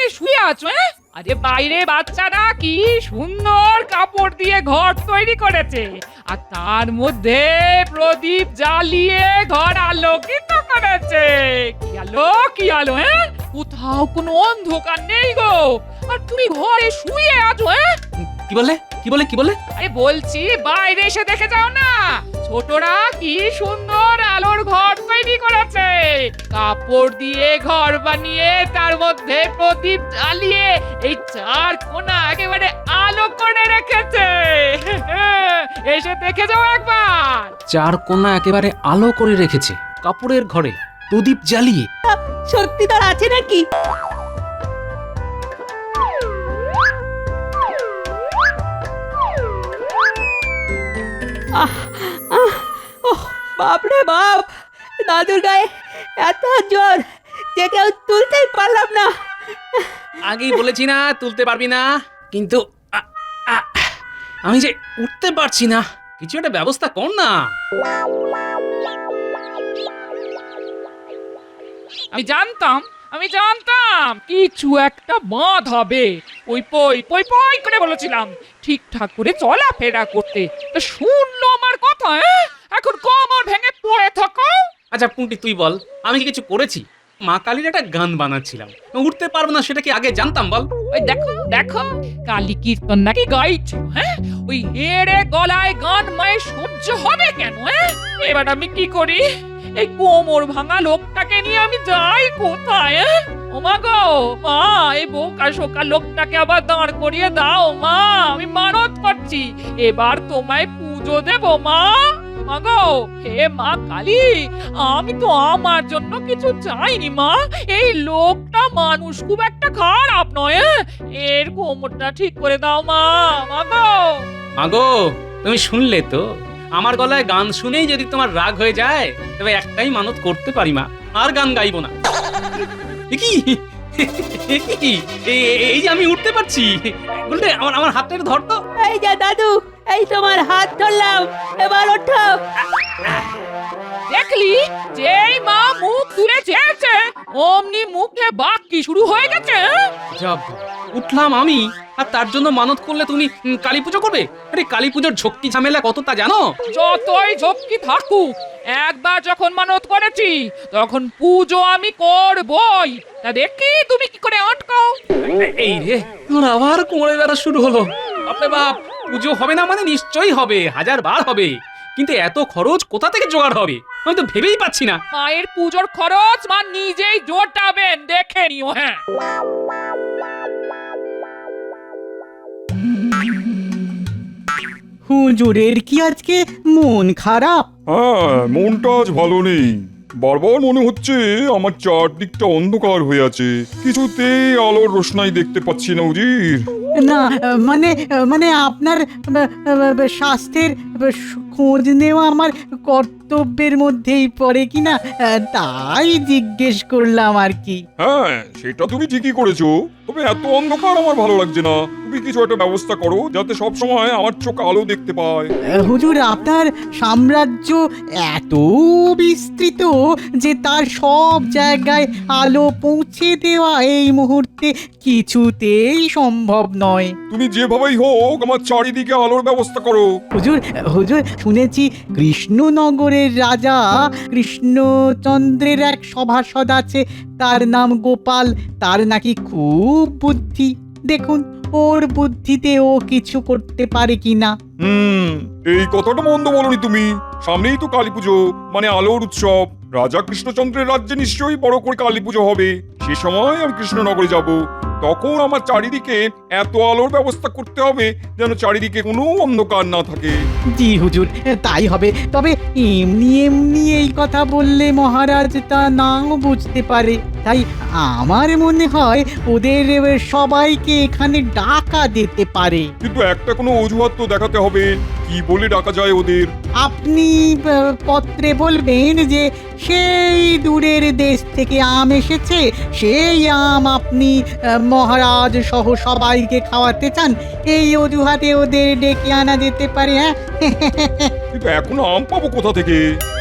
ভেঙে শুয়ে আছো? আরে বাইরে বাচ্চারা কি সুন্দর কাপড় দিয়ে ঘর তৈরি করেছে, আর তার মধ্যে প্রদীপ জ্বালিয়ে ঘর আলোকিত করেছে। কি আলো কোথাও কোনো অন্ধকার নেই গো, আর তুমি ঘরে শুয়ে আছো। কি বলে কি বলে কি বলে? আরে বলছি বাইরে এসে দেখে যাও না, ছোটরা কি সুন্দর আলোর ঘর তৈরি করেছে, কাপড় দিয়ে ঘর বানিয়ে তার মধ্যে প্রদীপ জ্বালিয়ে এই চার কোণা একেবারে আলো করে রেখেছে। এসে দেখে যাও একবার। চার কোণা একেবারে আলো করে রেখেছে কাপড়ের ঘরে প্রদীপ জ্বালিয়ে। সত্যি তার আছে নাকি? বাপরে বাপ, দাদুর গায়ে এত জ্বর যে কেউ তুলতেই পারলাম না। আগেই বলেছি না তুলতে পারবি না, কিন্তু আমি যে উঠতে পারছি না, কিছু একটা ব্যবস্থা কর না। আমি জানতাম কিছু একটা বাঁধ হবে। ওই পই পই পই করে বলেছিলাম ঠিকঠাক করে চলাফেরা করতে, তো শুনলো আমার কথা। এখন কোমর ভেঙে পড়ে থাকো। আচ্ছা পুঁটি তুই বল, আমি কি কিছু করেছি? মা কালীর একটা গান বানাচ্ছিলাম, উঠতে পারবো না সেটা কি আগে জানতাম বল? ওই দেখো দেখো, কালী কীর্তন নাকি গাইছিল। ওই হেড়ে গলায় গান মায়ের সহ্য হবে কেন? এবার আমি কি করি? এই কোমর ভাঙা লোকটাকে নিয়ে আমি যাই কোথায়? ও মা গো মা, এই বোকা শোকা লোকটাকে আবার দাঁড় করিয়ে দাও মা, আমি মানত করছি, এবার তোমায় পুজো দেব মা। মাগো হে মা কালী, আমি তো আমার জন্য কিছু চাইনি মা, এই লোকটা মানুষ খুব একটা খারাপ নয়, এর কোমরটা ঠিক করে দাও মা। মাগো মাগো তুমি শুনলে তো, আমার গলায় গান শুনেই যদি তোমার রাগ হয়ে যায়, তবে একটাই মানত করতে পারি মা, আর গান গাইবো না। কি এই যে আমি উঠতে পারছি, বলতে আমার হাতটা ধর তো। এই যে দাদু, এই তোমার হাত ধরলাম, এবার ওঠো। দেখলি, যেই মা মুখ তুলে চেয়েছে অমনি মুখে বাক্যি শুরু হয়ে গেছে। যাব উঠলাম আমি, আর তার জন্য মানত করলে তুমি কালী পুজো করবে? আরে কালী পুজোর ঝক্কি ঝামেলা কত তা জানো? যতই ঝক্কি থাকুক, একবার যখন মানত করেছি তখন পুজো আমি করবই। তা দেখি তুমি কি করে আটকাও। এই রে, তোর আবার কোমরে ব্যথা শুরু হলো। বাপরে বাপ, পুজো হবে না মানে নিশ্চয়ই হবে, 1000 বার হবে, কিন্তু এত খরচ কোথা থেকে জোগাড় হবে আমি তো ভেবেই পাচ্ছি না। মায়ের পুজোর খরচ মা নিজেই জোটাবেন, দেখে নিও। হুজুরের কি আজকে মন খারাপ? হ্যাঁ, মনটা আজ ভালো নেই। বারবার মনে হচ্ছে আমার চারদিকটা অন্ধকার হয়ে আছে, কিছুতেই আলোর রোশনাই দেখতে পাচ্ছি না উজির। না মানে মানে আপনার স্বাস্থ্যের খোঁজ নেওয়া আমার কর্তব্যের মধ্যেই পড়ে কিনা, তাই জিজ্ঞেস করলাম আর কি। হ্যাঁ, সেটা তুমি ঠিকই করেছো, তবে এত অন্ধকার আমার ভালো লাগছে না। তুমি কিছু একটা ব্যবস্থা করো যাতে সব সময় আমার চোখ আলো দেখতে পায়। হুজুর, আপনার সাম্রাজ্য এত বিস্তৃত যে তার সব জায়গায় আলো পৌঁছে দেওয়া এই মুহূর্তে কিছুতেই সম্ভব নয়। তুমি যেভাবেই হোক আমার চারিদিকে আলোর ব্যবস্থা করো। হুজুর হুজুর, শুনেছি কৃষ্ণনগরের রাজা কৃষ্ণচন্দ্রের এক সভাসদ আছে, তার নাম গোপাল, তার নাকি খুব বুদ্ধি। দেখুন ওর বুদ্ধিতে ও কিছু করতে পারে কিনা। এই কথাটা মন্দ বলনি তুমি। সামনেই তো কালী পুজো, মানে আলোর উৎসব। রাজা কৃষ্ণচন্দ্রের রাজ্যে নিশ্চয়ই বড় করে কালী পুজো হবে। সে সময় আমি কৃষ্ণনগরে যাব, তখন আমার চারিদিকে এত আলোর ব্যবস্থা করতে হবে যেন চারিদিকে কোনো অন্ধকার না থাকে। জি হুজুর, তাই হবে। তবে এমনি এমনি এই কথা বললে মহারাজ তা নাও বুঝতে পারে, তাই আমার মনে হয় ওদের সবাইকে এখানে ডাকা যেতে পারে। কিন্তু একটা কোনো অজুহাত তো দেখাতে হবে, কি বলে ডাকা যায় ওদের? আপনি পত্রে বলবেন যে সেই দূরের দেশ থেকে আম এসেছে, সেই আম আপনি মহারাজ সহ সবাইকে খাওয়াতে চান, এই অজুহাতে ওদের ডেকে আনা যেতে পারে। হ্যাঁ, কিন্তু এখন আম পাবো কোথা থেকে?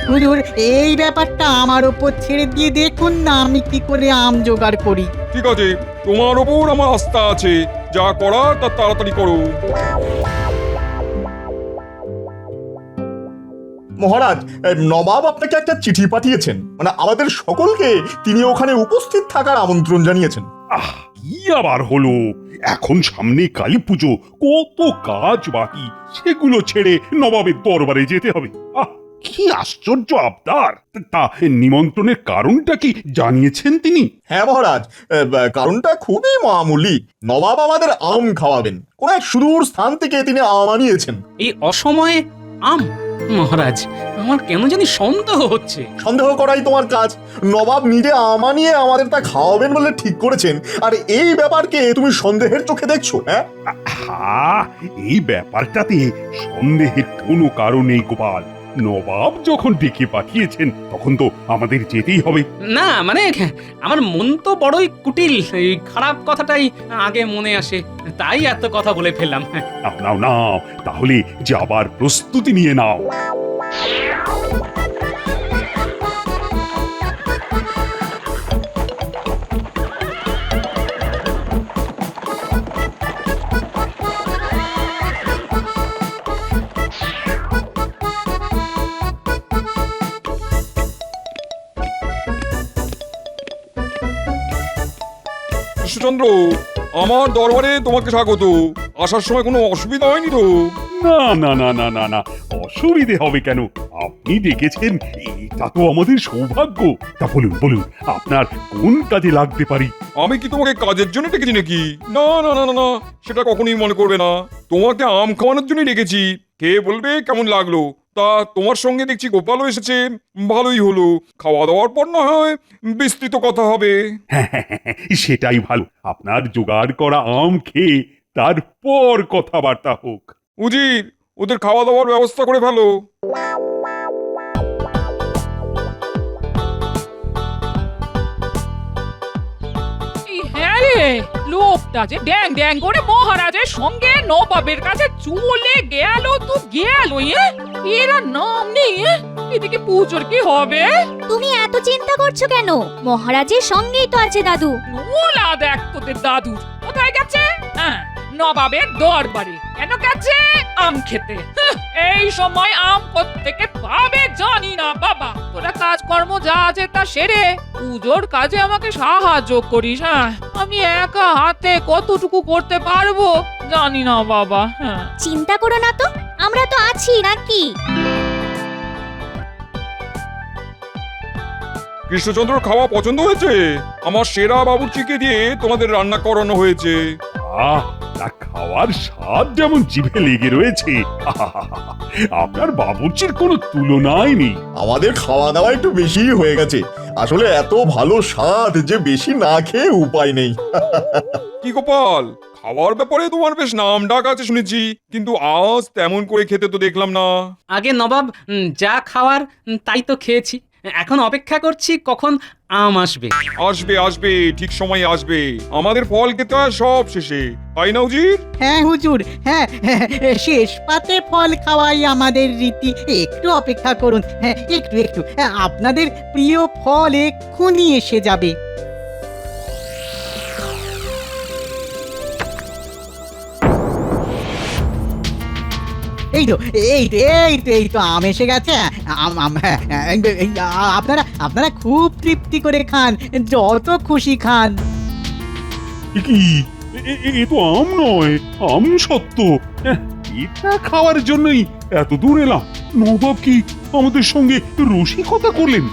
হুজুর এই ব্যাপারটা আমার ওপর ছেড়ে দিয়ে দেখুন না আমি কি করে আম জোগাড় করি। ঠিক আছে, তোমার ওপর আমার আস্থা আছে, যা করা তা তাড়াতাড়ি করো। মহারাজ, নবাব আপনাকে একটা চিঠি পাঠিয়েছেন, মানে আমাদের সকলকে তিনি ওখানে উপস্থিত থাকার আমন্ত্রণ জানিয়েছেন। আহ, কি আবার হলো? এখন সামনে কালী পুজো, কত কাজ বাকি, সেগুলো ছেড়ে নবাবের দরবারে যেতে হবে। আহ, কি আশ্চর্য আবদার! তা নিমন্ত্রণের কারণটা কি জানিয়েছেন তিনি? হ্যাঁ মহারাজ, কারণটা খুবই মামুলি। নবাব আমাদের আম খাওয়াবেন, কোন এক সুদূর স্থান থেকে তিনি আম আনিয়েছেন। এই অসময়ে আম? মহারাজ, আমার কেন জানি সন্দেহ হচ্ছে। সন্দেহ করাই তোমার কাজ। নবাব নিজে আম আনিয়ে আমাদের তা খাওয়াবেন বলে ঠিক করেছেন, আর এই ব্যাপারকে তুমি সন্দেহের চোখে দেখছো? হ্যাঁ, এই ব্যাপারটাতে সন্দেহের কোনো কারণ নেই গোপাল। নবাব যখন ডেকে পাঠিয়েছেন তখন তো আমাদের যেতেই হবে। না মানে আমার মন তো বড়ই কুটিল, এই খারাপ কথাটাই আগে মনে আসে, তাই এত কথা বলে ফেললাম। নাও নাও নাও, তাহলে যাবার প্রস্তুতি নিয়ে নাও। কৃষ্ণচন্দ্র, আমার দরবারে তোমাকে স্বাগত। আসার সময় কোনো অসুবিধা হয়নি তো? না না না না না না, অসুবিধে হবে কেন? আপনি ডেকেছেন, এটা তো আমাদের সৌভাগ্য। তা বলুন বলুন, আপনার কোন কাজে লাগতে পারি? আমি কি তোমাকে কাজের জন্য ডেকেছি নাকি? না না না না না, সেটা কখনোই মনে করবে না। তোমাকে আম খাওয়ানোর জন্যই ডেকেছি। কে বলবে কেমন লাগলো? তা তোমার সঙ্গে দেখছি গোপালও এসেছে, ভালোই হলো। খাওয়া দাওয়ার পর না হয় বিস্তৃত কথা হবে। সেটাই ভালো, আপনার জোগাড় করা আম খেয়ে তারপর কথাবার্তা হোক। উজির, ওদের খাওয়া দাওয়ার ব্যবস্থা করে ফেলো। হ্যাঁ রে, লোকটা যে ড্যাং ড্যাং করে মহারাজের সঙ্গে নবাবের কাছে চলে গেল তো গেল, এরা নাম নেই। এদিকে পুজোর কি হবে? তুমি এত চিন্তা করছো কেন? মহারাজের সঙ্গেই তো আছে দাদু। নোলা দেখ তোদের দাদু কোথায় গেছে? হ্যাঁ, নবাবের দরবারে। কেন গেছে? আম খেতে। এই সময় আম কোত্থেকে পাবে জানি না বাবা। তোরা কাজকর্ম যা আছে তা সেরে পুজোর কাজে আমাকে সাহায্য করিস। হ্যাঁ, আমি একা হাতে কতটুকু করতে পারবো জানি না বাবা। হ্যাঁ, চিন্তা করো না তো, আমরা তো আছি নাকি? কৃষ্ণচন্দ্র খাওয়া পছন্দ হয়েছে? আমার সেরা বাবুর্চিকে দিয়ে তোমাদের রান্না করানো হয়েছে। আহ, তা খাওয়ার স্বাদ যেমন জিভে লেগে রয়েছে, আপনার বাবুর্চির কোনো তুলনাই নেই। আমাদের খাওয়া দাওয়া একটু বেশিই হয়ে গেছে। আসলে এত ভালো স্বাদ যে বেশি না খেয়ে উপায় নেই। কি গোপাল, খাওয়ার ব্যাপারে তোমার বেশ নাম ডাক আছে শুনেছি, কিন্তু আজ তেমন করে খেতে তো দেখলাম না। আগে নবাব যা খাওয়ার তাই তো খেয়েছি, এখন অপেক্ষা করছি কখন আম আসবে। আসবে আসবে, ঠিক সময় আসবে। আমাদের ফল খেতে হয় সব শেষে, তাই না উজির? হ্যাঁ হুজুর, হ্যাঁ, শেষ পাতে ফল খাওয়াই আমাদের রীতি। একটু অপেক্ষা করুন, হ্যাঁ একটু একটু, আপনাদের প্রিয় ফল এক্ষুনি এসে যাবে। এই তো এই তো এই তো এই তো আম এসে গেছে। আপনারা আপনারা খুব তৃপ্তি করে খান, যত খুশি খান। কি এ তো আম নয়, আম সত্য। এটা খাওয়ার জন্যই এত দূর এলাম। নবাব কি আমাদের সঙ্গে রসিকতা করলেন?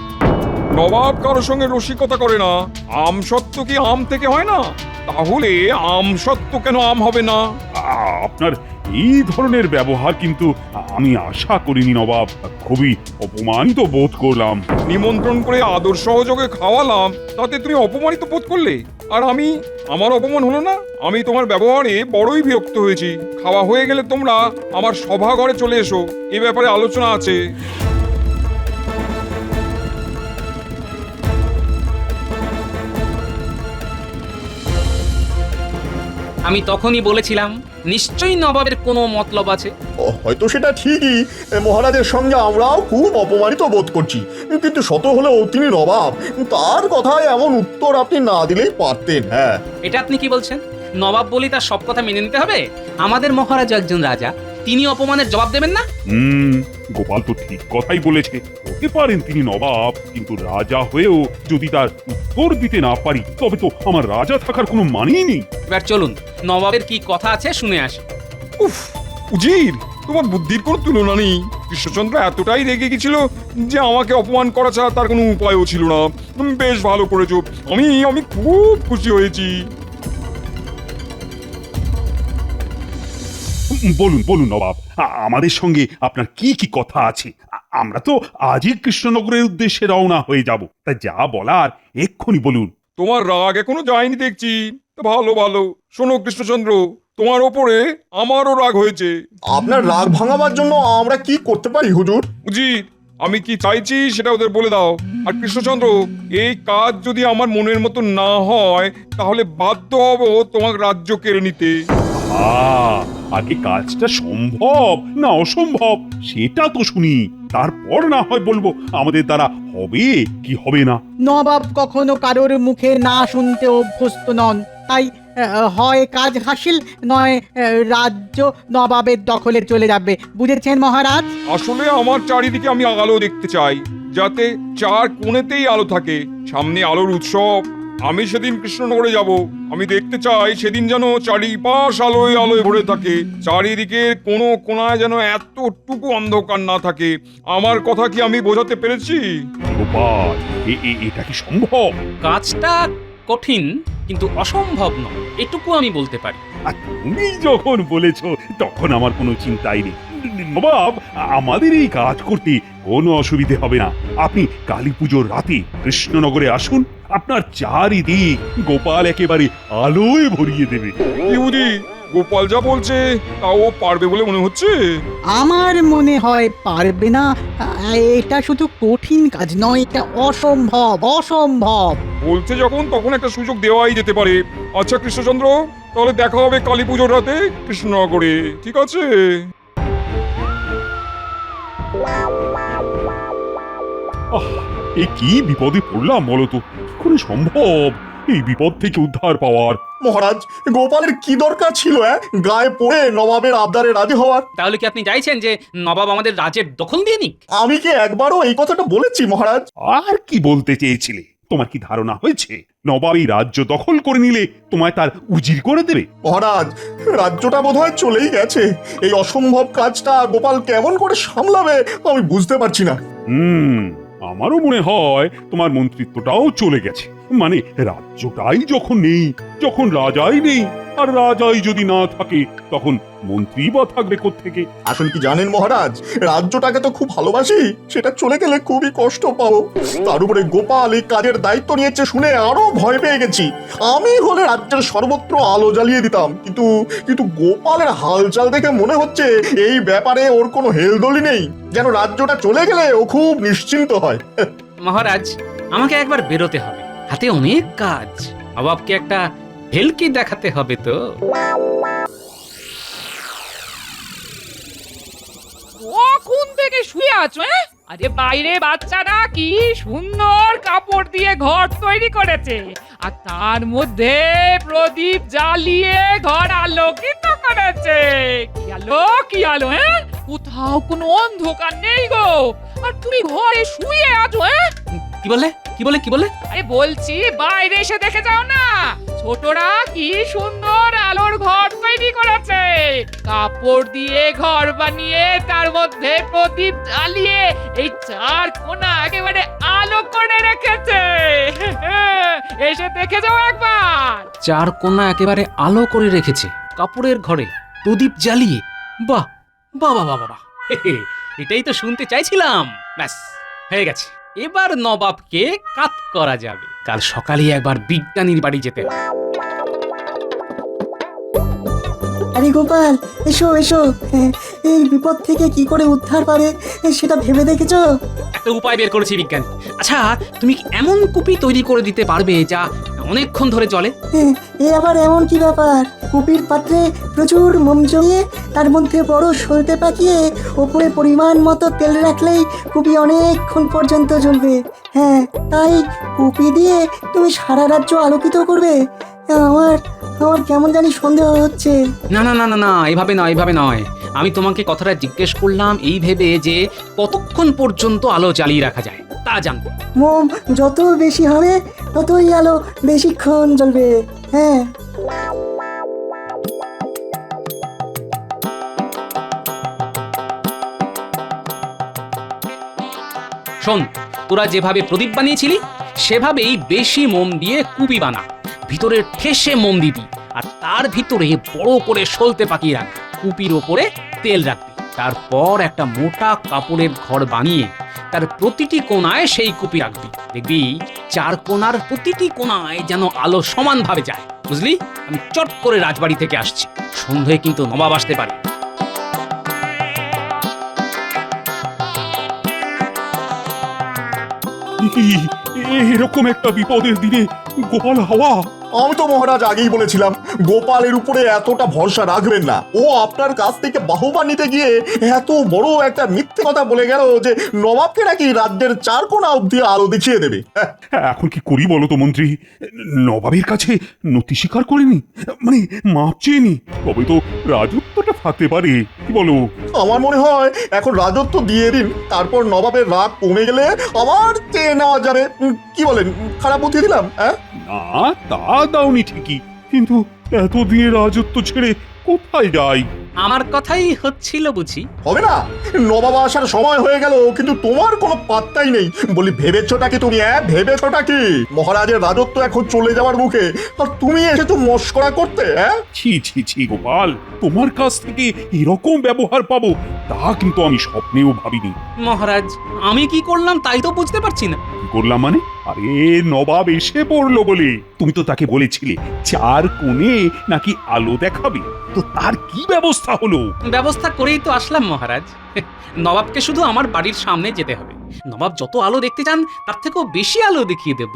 নবাব কারোর সঙ্গে রসিকতা করে না। আম সত্য কি আম থেকে হয় না? তাহলে আম সত্য কেন আম হবে না? আপনার এই ধরনের ব্যবহার কিন্তু আমি আশা করিনি নবাব। খুবই অপমানিত বোধ করলাম। নিমন্ত্রণ করে আদর সহযোগে খাওয়ালাম, তাতে তুমি অপমানিত বোধ করলে? আর আমি, আমার অপমান হলো না? আমি তোমার ব্যবহারে বড়ই বিরক্ত হয়েছি। খাওয়া হয়ে গেলে তোমরা আমার সভাঘরে চলে এসো, এ ব্যাপারে আলোচনা আছে। আমি তখনই বলেছিলাম নিশ্চয়ই নবাবের কোনো মতলব আছে। হয়তো সেটা ঠিকই, মহারাজের সঙ্গে আমরাও খুব অপমানিত বোধ করছি, কিন্তু শত হলেও তিনি নবাব, তার কথায় এমন উত্তর আপনি না দিলেই পারতেন। হ্যাঁ, এটা আপনি কি বলছেন? নবাব বলি তার সব কথা মেনে নিতে হবে? আমাদের মহারাজ একজন রাজা, তিনি অপমানের জবাব দেবেন না? গোপাল তো ঠিক কথাই বলেছে, হতে পারেন তিনি নবাব, কিন্তু রাজা হয়েও যদি তার উত্তর দিতে না পারি তবে তো আমার রাজা থাকার কোনো মানেই নেই। এবার চলুন নবাবের কি কথা আছে শুনে আসি। উফ, উজির, তোমার বুদ্ধির কোনো তুলনা নেই। কৃষ্ণচন্দ্র এতটাই রেগে গেছিল যে আমাকে অপমান করা ছাড়া তার কোনো উপায়ও ছিল না। বেশ ভালো করেছো, আমি খুব খুশি হয়েছি। বলুন বলুন নবাব, আমাদের সঙ্গে আপনার কি কি কথা আছে? আমরা তো আজই কৃষ্ণনগরের উদ্দেশ্যে রওনা হয়ে যাব, তা যা বলার এক্ষুনি বলুন। তোমার রাগ এখনো যায়নি দেখছি। তা ভালো ভালো, শোনো কৃষ্ণচন্দ্র, তোমার ওপরে আমারও রাগ হয়েছে। আপনার রাগ ভাঙাবার জন্য আমরা কি করতে পারি হুজুর? উজির, আমি কি চাইছি সেটা ওদের বলে দাও। আর কৃষ্ণচন্দ্র, এই কাজ যদি আমার মনের মতো না হয় তাহলে বাধ্য হব তোমার রাজ্য কেড়ে নিতে। আগে কাজটা সম্ভব না অসম্ভব সেটা তো শুনি, তারপর না হয় বলবো আমাদের দ্বারা হবে কি হবে না। নবাব কখনো কারোর মুখে না শুনতে অভ্যস্ত নন, তাই হয় কাজ হাসিল, নয় রাজ্য নবাবের দখলে চলে যাবে। বুঝেছেন মহারাজ? আসলে আমার চারিদিকে আমি আলো দেখতে চাই, যাতে চার কোণেতেই আলো থাকে। সামনে আলোর উৎসব, আমি সেদিন কৃষ্ণনগরে যাব। আমি দেখতে চাই সেদিন যেন চারিপাশ আলোয় আলোয় ভরে থাকে, চারিদিকের কোনো কোণায় যেন এতটুকু অন্ধকার না থাকে। আমার কথা কি আমি বোঝাতে পেরেছি? গোপাল, এটা কি সম্ভব? কাজটা কঠিন কিন্তু অসম্ভব নয়, এটুকু আমি বলতে পারি। আর তুমি যখন বলেছো তখন আমার কোনো চিন্তাই নেই। নবাব, আমাদের এই কাজ করতে কোনো অসুবিধে হবে না। আপনি কালী পুজোর রাতে কৃষ্ণনগরে আসুন, আপনার চারিদিক গোপাল একেবারে আলোয় ভরিয়ে দেবে। ইহুদি, গোপাল যা বলছে তাও পারবে বলে মনে হচ্ছে। আমার মনে হয় পারবে না। এটা শুধু কঠিন কাজ নয়, এটা অসম্ভব, অসম্ভব। বলছে যখন তখন একটা সুযোগ দেওয়াই যেতে পারে। আচ্ছা কৃষ্ণচন্দ্র, তাহলে দেখা হবে কালী পুজোর রাতে কৃষ্ণনগরে, ঠিক আছে? এ কি বিপদে পড়লাম বলতো? কি করে সম্ভব এই বিপদ থেকে উদ্ধার পাওয়ার? মহারাজ, গোপালের কি দরকার ছিল গায়ে পড়ে নবাবের আবদারে রাজি হওয়ার? তাহলে কি আপনি চাইছেন যে নবাব আমাদের রাজ্যের দখল দিয়ে নিক? আমি কি একবারও এই কথাটা বলেছি মহারাজ? আর কি বলতে চেয়েছিলে? তোমার কি ধারণা হয়েছে নবাব এই রাজ্য দখল করে নিলে তোমায় তার উজির করে দেবে? মহারাজ, রাজ্যটা বোধহয় চলেই গেছে। এই অসম্ভব কাজটা গোপাল কেমন করে সামলাবে আমি বুঝতে পারছি না। আমারও মনে হয় তোমার মন্ত্রিত্বটাও চলে গেছে। মানে রাজ্যটাই যখন নেই, যখন রাজাই নেই, আর রাজাই যদি না থাকে তখন মন্ত্রী বা থাকবে কোত্থেকে? আসলে কি জানেন মহারাজ, রাজ্যটাকে তো খুব ভালোবাসি, সেটা চলে গেলে খুবই কষ্ট পাবো। তার উপরে গোপাল এই কাজের দায়িত্ব নিয়েছে শুনে আরো ভয় পেয়ে গেছি। আমি হলে রাজ্যের সর্বত্র আলো জ্বালিয়ে দিতাম, কিন্তু গোপালের হালচাল দেখে মনে হচ্ছে এই ব্যাপারে ওর কোনো হেলদোলি নেই, যেন রাজ্যটা চলে গেলে ও খুব নিশ্চিন্ত হয়। মহারাজ, আমাকে একবার বেরোতে হবে, হাতে অনেক কাজ। নবাবকে একটা ভেলকি দেখাতে হবে তো। কখন থেকে শুয়ে আছো? আরে বাইরে বাচ্চারা কি সুন্দর কাপড় দিয়ে ঘর তৈরি করেছে, আর তার মধ্যে প্রদীপ জ্বালিয়ে ঘর আলোকিত করেছে। কি আলো কোথাও কোনো অন্ধকার নেই গো, আর তুমি ঘরে শুয়ে আছো। কি বলে কি বলে কি বলে? আরে বলছি বাইরে এসে দেখে যাও না, ছোটরা কি সুন্দর আলোর ঘর তৈরি করেছে। কাপড় দিয়ে ঘর বানিয়ে তার মধ্যে প্রদীপ জ্বালিয়ে এই চার কোণা একেবারে আলো করে রেখেছে। এসে দেখে যাও একবার। চার কোণা একেবারে আলো করে রেখেছে কাপড়ের ঘরে প্রদীপ জ্বালিয়ে। বাহ বাহ বাহ বাহ বাহ, এটাই তো শুনতে চাইছিলাম। ব্যাস হয়ে গেছে, এবার নবাবকে কাত করা যাবে। কাল সকালে একবার বিজ্ঞানীর বাড়ি যেতে হবে। আরে গোপাল, এসো এসো, এই বিপদ থেকে কি করে উদ্ধার পারে সেটা ভেবে দেখেছো? একটা উপায় বের করেছি বিজ্ঞানী। আচ্ছা, তুমি কি এমন কুপি তৈরি করে দিতে পারবে যা অনেকক্ষণ ধরে জ্বলে। এ আবার এমন কি ব্যাপার? কুপির পাত্রে প্রচুর মোম জমিয়ে তার মধ্যে বড় সলতে পাকিয়ে ওপরে পরিমাণ মতো তেল রাখলেই কুপি অনেকক্ষণ পর্যন্ত জ্বলবে। হ্যাঁ, তাই কুপি দিয়ে তুমি সারা রাজ্য আলোকিত করবে? আমার আমার কেমন জানি সন্দেহ হচ্ছে। না না না না না, এভাবে নয়, এভাবে নয়। আমি তোমাকে কথাটা জিজ্ঞেস করলাম এই ভেবে যে কতক্ষণ পর্যন্ত আলো জ্বালিয়ে রাখা যায় তা জানতে। মোম যত বেশি হবে ততই আলো বেশিক্ষণ জ্বলবে। হ্যাঁ, শোন, তোরা যেভাবে প্রদীপ বানিয়েছিলি সেভাবেই বেশি মোম দিয়ে কুপি বানা। ভিতরে ঠেসে মোম দিবি আর তার ভিতরে বড় করে সলতে পাকিয়ে রাখ। কুপির ওপরে তেল রাখবি। তারপর একটা মোটা কাপড়ের ঘর বানিয়ে তার প্রতিটি কোণায় সেই কুপি রাখবি। দেখবি 4 কোণার প্রতিটি কোণায় যেন আলো সমানভাবে যায়। বুঝলি? আমি চট করে রাজবাড়ি থেকে আসছি, সন্ধ্যায় কিন্তু নবাব আসতে পারে। এরকম একটা বিপদের দিনে গোপাল হাওয়া। আমি তো মহারাজ আগেই বলেছিলাম গোপালের উপরে এতটা ভরসা রাখবেন না। ও আপনার কাছ থেকে বাহবা নিতে গিয়ে এত বড় একটা মিথ্যে কথা বলে গেল যে নবাবকে নাকি রাজ্যের 4 কোণা অব্দি আলো দেখিয়ে দেবে। এখন কি করি বলো তো মন্ত্রী? নবাবের কাছে নথি স্বীকার করেনি, মানে মাপ চেয়েনি, তবে তো রাজত্বটা থাকতে পারে। কি বলো? আমার মনে হয় এখন রাজত্ব দিয়ে দিন, তারপর নবাবের রাগ কমে গেলে আবার চেয়ে নেওয়া যাবে। কি বলেন? খারাপ বুদ্ধি দিলাম? হ্যাঁ, না, তা দাওনি ঠিকই, কিন্তু এতদিনে রাজত্ব ছেড়ে কোথায় যাই? আমার কথাই হচ্ছিল বুঝি। হবে না? নবাব আসার সময় হয়ে গেল কিন্তু তোমার কোনো পাত্তাই নেই। বলি ভেবেছোটা কি তুমি? ভেবেছোটা কি মহারাজের রাজত্ব এখন চলে যাওয়ার মুখে, আর তুমি এসেছো মস্করা করতে? ছি ছি ছি গোপাল, তোমার কাছ থেকে এরকম ব্যবহার পাবো তা কিন্তু আমি স্বপ্নেও ভাবিনি। মহারাজ, আমি কি করলাম তাই তো বুঝতে পারছি না। কি করলাম মানে? আরে নবাব এসে পড়লো বলে তুমি তো তাকে বলেছিলে 4 কোণে নাকি আলো দেখাবে, তো তার কি ব্যবস্থা হলো? ব্যবস্থা করেই তো আসলাম মহারাজ। নবাবকে শুধু আমার বাড়ির সামনে যেতে হবে। নবাব যত আলো দেখতে চান তার থেকেও বেশি আলো দেখিয়ে দেব।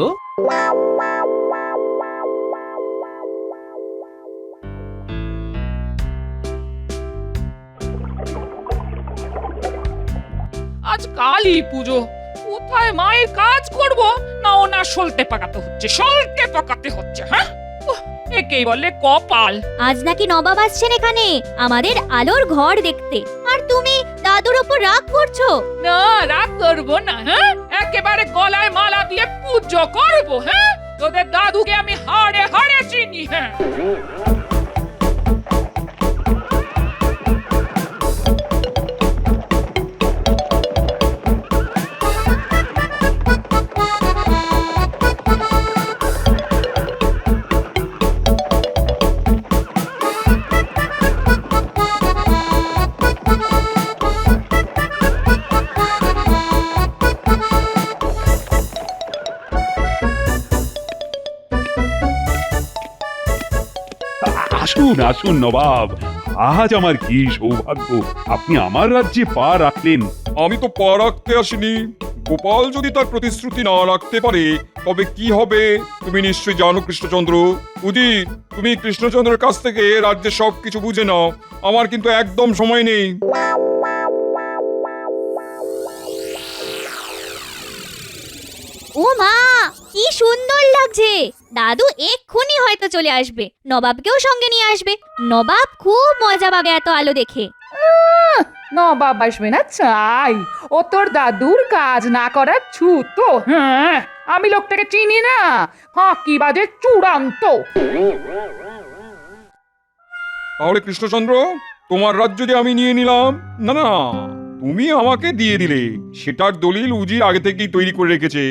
আজ কালী পুজো, কোথায় মায়ের কাজ করব না ওনার সলতে পাকাতে হচ্ছে, সলতে পাকাতে হচ্ছে। হ্যাঁ, একেই বলে কপাল। আজ নাকি নবাব আসছেন এখানে আমাদের আলোর ঘর দেখতে, আর তুমি দাদুর উপর রাগ করছো? না, রাগ করবো না। হ্যাঁ, একেবারে গলায় মালা দিয়ে পুজো করবো। হ্যাঁ, তোদের দাদুকে আমি হাড়ে হাড়ে চিনি। হ্যাঁ, আসুন আসুন নবাব, আজ আমার কি সৌভাগ্য, আপনি আমার রাজ্যে পা রাখলেন। আমি তো পা রাখতে আসিনি। গোপাল যদি তার প্রতিশ্রুতি না রাখতে পারে তবে কি হবে তুমি নিশ্চয়ই জানো কৃষ্ণচন্দ্র। উজির, তুমি কৃষ্ণচন্দ্রের কাছ থেকে রাজ্যের সবকিছু বুঝে নাও, আমার কিন্তু একদম সময় নেই। ও মা, কি সুন্দর লাগছে! দাদু এক্ষুনি হয়তো চলে আসবে, নবাবকেও সঙ্গে নিয়ে আসবে। নবাব খুব মজা পাবে এত আলো দেখে। নবাব আসবে না চাই, ও তোর দাদুর কাজ না করার ছুতো। হ্যাঁ, আমি লোকটাকে চিনি না, ফাঁকিবাজের চূড়ান্ত। তাহলে কৃষ্ণচন্দ্র, তোমার রাজ্য যে আমি নিয়ে নিলাম? না না, তুমি আমাকে দিয়ে দিলে, সেটার দলিল উজির আগে থেকেই তৈরি করে রেখেছে।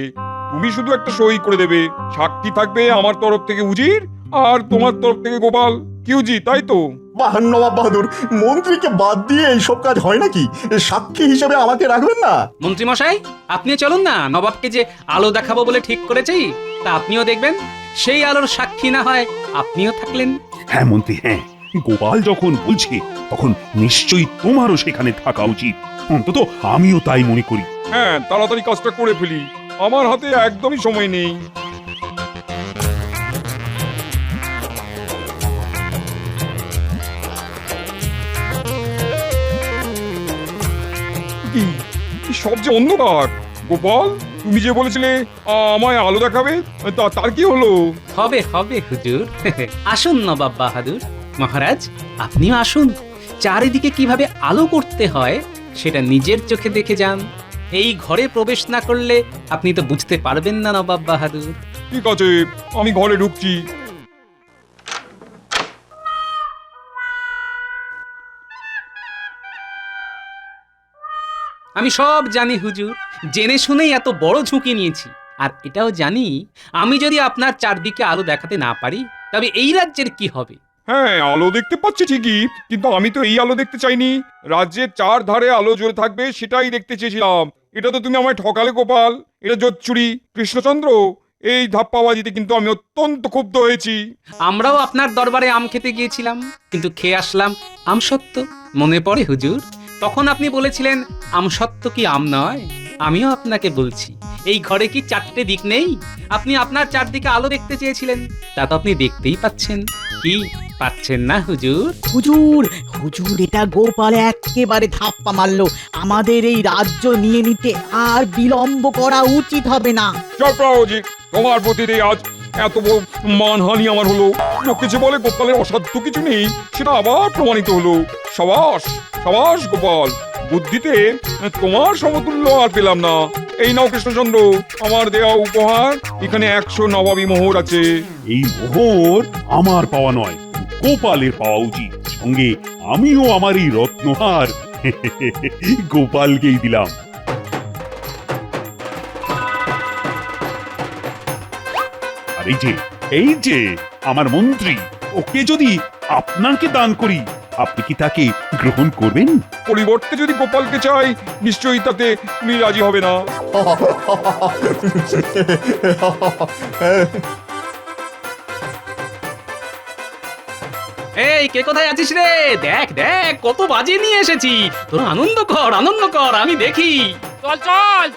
তুমি শুধু একটা সই করে দেবে, সাক্ষী থাকবে আমার তরফ থেকে উজির আর তোমার তরফ থেকে গোপাল। কি উজি, তাই তো? বাহ নবাব বাহাদুর, মন্ত্রীকে বাদ দিয়ে এইসব কাজ হয় নাকি? সাক্ষী হিসেবে আমাকে রাখবেন না? মন্ত্রী মশাই, আপনিও চলুন না, নবাবকে যে আলো দেখাবো বলে ঠিক করেছি তা আপনিও দেখবেন। সেই আলোর সাক্ষী না হয় আপনিও থাকলেন। হ্যাঁ মন্ত্রী, হ্যাঁ, গোপাল যখন বলছে তখন নিশ্চয়ই তোমারও সেখানে থাকা উচিত। অন্তত আমিও তাই মনে করি। হ্যাঁ, তাড়াতাড়ি কাজটা করে ফেলি, আমার হাতে একদমই সময় নেই। সব যে অন্ধকার। গোপাল, তুমি যে বলেছিলে আমায় আলো দেখাবে, তার কি হলো? হবে হবে হুজুর। আসুন নবাব বাহাদুর। মহারাজ, আপনিও আসুন। চারিদিকে কিভাবে আলো করতে হয় সেটা নিজের চোখে দেখে যান। এই ঘরে প্রবেশ না করলে আপনি তো বুঝতে পারবেন না নবাব বাহাদুর। ঠিক আছে, আমি ঘরে ঢুকছি। আমি সব জানি হুজুর, জেনে শুনেই এত বড় ঝুঁকি নিয়েছি। আর এটাও জানি, আমি যদি আপনার চারদিকে আলো দেখাতে না পারি তবে এই রাজ্যের কি হবে। হ্যাঁ, আলো দেখতে পাচ্ছি ঠিকই, কিন্তু আমি তো এই আলো দেখতে চাইনি। রাজ্যের চার ধারে আলো জ্বলে থাকবে সেটাই দেখতে চেয়েছিলাম। এটা তো তুমি আমায় ঠকালে গোপাল। এটা জোচ্চুরি। কৃষ্ণচন্দ্র, এই ধাপ্পাবাজিতে কিন্তু আমি অত্যন্ত ক্ষুব্ধ হয়েছি। আমরাও আপনার দরবারে আম খেতে গিয়েছিলাম, কিন্তু খেয়ে আসলাম আমসত্ত্ব। মনে পড়ে হুজুর, তখন আপনি বলেছিলেন আমসত্ত্ব কি আম নয়? আমিও আপনাকে বলছি, এই ঘরে কি চারটে দিক নেই? আপনি আপনার চারদিকে আলো দেখতে চেয়েছিলেন, তা তো আপনি দেখতেই পাচ্ছেন। কি পাচ্ছেন না হুজুর? হুজুর, হুজুর, এটা গোপাল একেবারে ধাপ্পা মারলো। আমাদের এই রাজ্য নিয়ে নিতে আর বিলম্ব করা উচিত হবে না। চক্রাওজি, তোমার প্রতি আজ এত বড় মানহানি আমার হলো। লোকে যে বলে গোপালের অসাধ্য কিছু নেই, সেটা আবার প্রমাণিত হলো। সাবাস সাবাস গোপাল, বুদ্ধিতে তোমার সমতুল্য আর পেলাম না। এই নাও কৃষ্ণচন্দ্র, আমার দেওয়া উপহার। এখানে 100 নবাবী মোহর আছে। এই মোহর আমার পাওয়া নয়, গোপালের পাওয়া উচিত। সঙ্গে আমিও আমার এই রত্নহার গোপালকেই দিলাম। আর এই যে আমার মন্ত্রী, ওকে যদি আপনাকে দান করি, আপনি কি তাকে গ্রহণ করবেন? পরিবর্তে যদি গোপালকে চাই, নিশ্চয়ই তাতে তুমি রাজি হবে না। এই কে কোথায় আছিস রে? দেখ দেখ কত বাজে নিয়ে এসেছি। তোর আনন্দ কর, আমি দেখি। চল চল,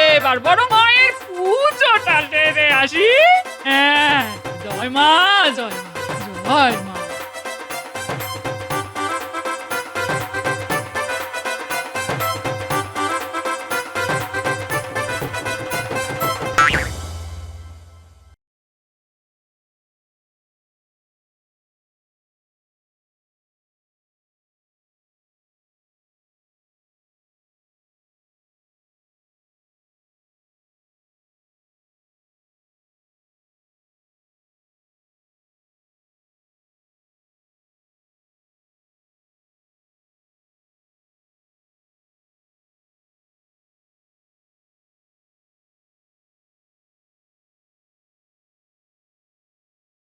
এবার বড় মায়ের পুজোটা সেরে আসি। হ্যাঁ, জয় মা, জয় মা, জয় মা।